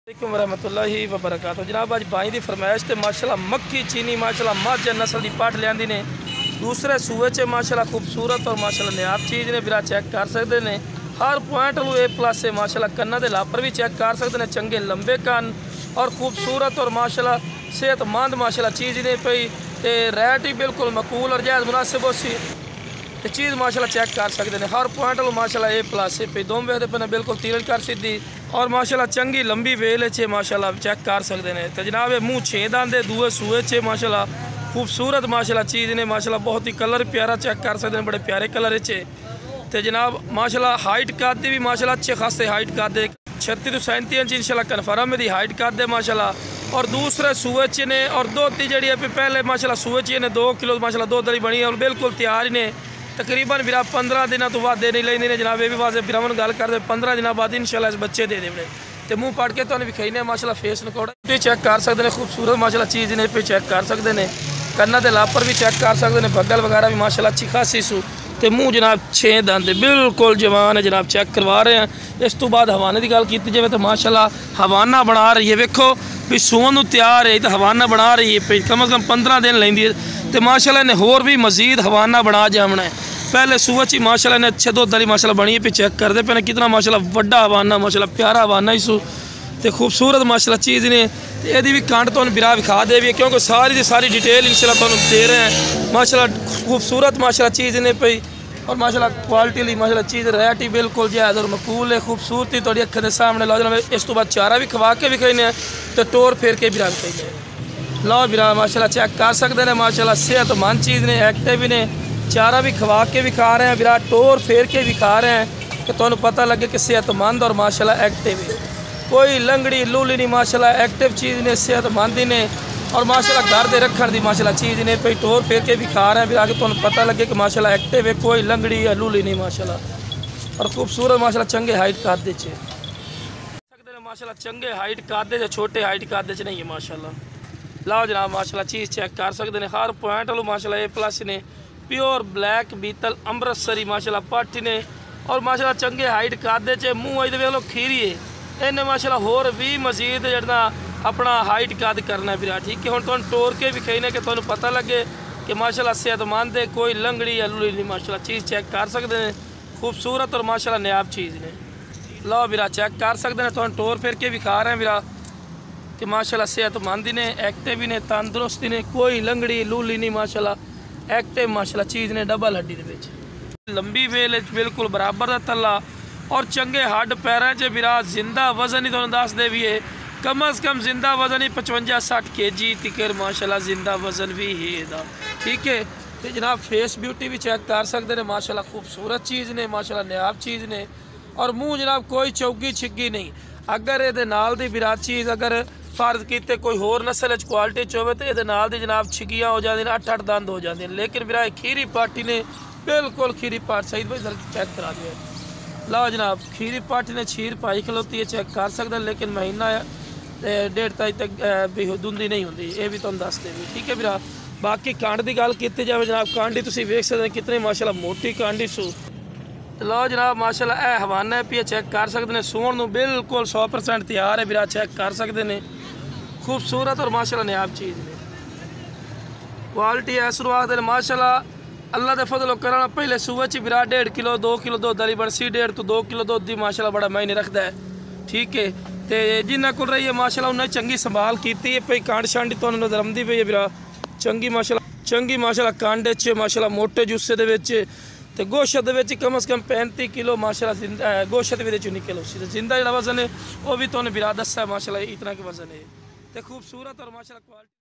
वालेकुम रहमतुल्लाहि व बरकातहू। जनाब अज भाई की फरमाइश तो माशाल्लाह मक्खी चीनी माशाल्लाह मझ नस्ल की पट लिया ने दूसरे सूए च माशाल्लाह खूबसूरत और माशाल्लाह नायाब चीज़ ने बिरा चेक कर सकते हैं। हर पॉइंट ए प्लस है माशाल्लाह। कन्ना के लापर भी चेक कर सकते हैं, चंगे लंबे कन और खूबसूरत और माशाल्लाह सेहतमंद माशाल्लाह चीज़ ने पई तो रेट ही बिल्कुल मकूल और जायज़ मुनासिब उसी तो चीज़ माशाल्लाह चेक कर सकते हैं। हर पॉइंट माशाल्लाह ए प्लस है पे दोम वेखते पे बिल्कुल तीरज कर सीधी और माशाल्लाह चंगी लंबी वेल चे माशाल्लाह चेक कर सकते हैं। तो जनाब मूँह 6 दंद दूए सूए चे माशाल्लाह खूबसूरत माशाल्लाह चीज़ ने माशाल्लाह बहुत ही कलर प्यारा चेक कर सकते हैं, बड़े प्यारे कलर चे। तो जनाब माशाल्लाह हाइट कद भी माशाल्लाह अच्छे खासे हाइट कद 36 तो 37 इंच इंशाल्लाह कन्फर्म मेरी हाइट कद है माशाल्लाह। और दूसरे सूए च ने और दोती जी पहले माशाल्लाह सूए च ने 2 किलो माशाल्लाह दो दरी बनी और बिल्कुल तैयार ही ने। तकरीबन बिरा 15 दिन तो वादे नहीं लेंगे जनाब। ये भी वाजे बिरावन गल करते 15 दिन बाद इंशाल्लाह इस बच्चे दे देने तो मुँह पढ़ के तो विखाई माशाल्लाह फेस रिकॉर्ड चेक कर सकते हैं। खूबसूरत माशाल्लाह चीज़ ने पे चेक कर सकते हैं। कन्ना के लापर भी चेक कर सकते हैं, बगल वगैरह भी माशाल्लाह अच्छी खासी सू तो मूँह जनाब 6 दंद बिल्कुल जवान है जनाब चेक करवा रहे हैं। इस तो बाद हवाने की गल की जाए तो माशाल्लाह हवाना बना रही है, वेखो भी सून तैयार है तो हवाना बना रही है कम से कम 15 दिन लेंदी है तो माशाल्लाह ने होर भी मजीद हवाना बना जामना है। पहले सूबह ची माशाल्लाह ने अच्छे दो दरी माशाल्लाह बनी है, चेक करते पे कितना माशाल्लाह वड्डा हवाना माशाल्लाह प्यारा हवाना ही सू तो खूबसूरत माशाल्लाह चीज़ ने यदि भी कांट तो बिरा विखा दे भी क्योंकि सारी की सारी डिटेल इंशाल्लाह तुहानू दे रहे हैं। माशाल्लाह खूबसूरत माशाल्लाह चीज़ ने पई और माशाल्लाह क्वालिटी ली माशाल्लाह चीज़ रेट ही बिल्कुल जायज़ और मकूल है। खूबसूरती थोड़ी अक्खर के सामने लो जनाब। इस तो बाद चारा भी खवा के विखाने तो टोर फेर के बिरा विखाने लो बिरा माशाल्लाह चेक कर सकते हैं। माशाल्लाह सेहतमंद चीज़ ने एक्टिव भी ने, चारा भी खवा के भी खा रहे हैं, बिरा टोर फेर के भी खा रहे हैं कि तुहानू पता लगे कि सेहतमंद और माशाल्लाह एक्टिव है। कोई लंगड़ी लूली नहीं माशाल्लाह एक्टिव चीज़ ने सेहतमंद ही ने और माशाल्लाह घर दे रखण दी माशाल्लाह चीज़ ने पे टोर फेर के भी खा रहे हैं बिरा के तुहानू पता लगे कि माशाल्लाह एक्टिव है, कोई लंगड़ी या लूली नहीं माशाल्लाह। और खूबसूरत माशाल्लाह चंगे हाइट कादे चे सकते हैं माशाल्लाह चंगे हाइट कादे च छोटे हाइट कादे च नहीं है माशाल्लाह। लाओ जनाब माशाल्लाह चीज़ चेक कर सकते हैं। हर पॉइंट वालों माशाल्लाह ए प्लस ने प्योर ब्लैक बीतल अमृतसरी माशाल्लाह पट ने और माशाल्लाह चंगे हाइट कादे च मूँह अज वेख लो खीरी है इन्हें माशाल्लाह होर भी मजीद जरा अपना हाइट कद करना है बिरा ठीक है। हम तुम टोर के भी खाने कि तुम पता लगे कि माशाल्लाह सेहतमंद है, कोई लंगड़ी या लुली नहीं माशाल्लाह चीज़ चेक कर सकते हैं। खूबसूरत और माशाल्लाह नायाब चीज़ ने लो बिरा चेक कर सकते हैं। तुम टोर फिर के भी खा रहे हैं बिरा कि माशाल्लाह सेहतमंद ने एक्टिव ने तंदुरुस्ती ने, कोई लंगड़ी लूली नहीं माशाल्लाह एक्टिव माशाल्लाह चीज़ ने डबल हड्डी के लंबी वेल बिल्कुल बराबर का तला और चंगे हड पैरों च बिरा जिंदा वजन ही तुहानू दस दे भी है कम अज़ कम जिंदा वजन ही 55-60 kg तिकर माशाल्लाह जिंदा वजन भी है इहदा ठीक है। तो जनाब फेस ब्यूटी भी चेक कर सकते हैं माशाल्लाह खूबसूरत चीज़ ने माशाल्लाह नायाब चीज़ ने और मूँह जनाब कोई चौगी छिग्गी नहीं। अगर ये नाल दी बिरा चीज़ अगर फर्ज किते कोई होर नस्ल क्वालिटी च होवे तो ये नाल दी जनाब छिगियाँ हो जाती 8-8 दंद हो जाते हैं, लेकिन बिरा खीरी पार्टी ने बिल्कुल खीरी पार्ट सही भाई चेक करा दिया। लाओ जनाब खीरी पार्टी ने छीर पाई खलोती है चेक कर सकते हैं, लेकिन महीना 1.5 ताई तक बेहदुंदी नहीं होंगी ये भी तुम दस देंगे ठीक है बिरा। बाकी कांड की गल की जाए जनाब कांडी तुम वेख सकते हैं कितनी माशाल्लाह मोटी कांडी सू। लो जनाब माशाल्लाह ए हवाना पे चेक कर सकते हैं। सूण बिल्कुल 100% तैयार है बिरा चेक कर सकते हैं। खूबसूरत और माशाल्लाह नायाब चीज़ ने क्वालिटी ऐसू आखते माशाल्लाह अल्लाह के फजल करना। पहले सूबह च बिरा 1.5 किलो 2 किलो दुध वाली बनसी 1.5 तो 2 किलो दुध की माशाल्लाह बड़ा मायने रखता है ठीक है। तो जिन्हें को रही है माशाल्लाह उन्हें चंगी संभाल की है पई कांड शांडी तो नजर आती पई है बिरा चंगी माशाल्लाह कांडे च माशाल्लाह मोटे जुस्से दे विच ते गोश्त दे कम से कम 35 किलो माशाल्लाह गोश्त भी निकल उसी जिंदा जो वजन है वह भी तुमने बिरा दसा माशाल्लाह इतना के वजन है तो खूबसूरत और माशाल्लाह क्वालिटी।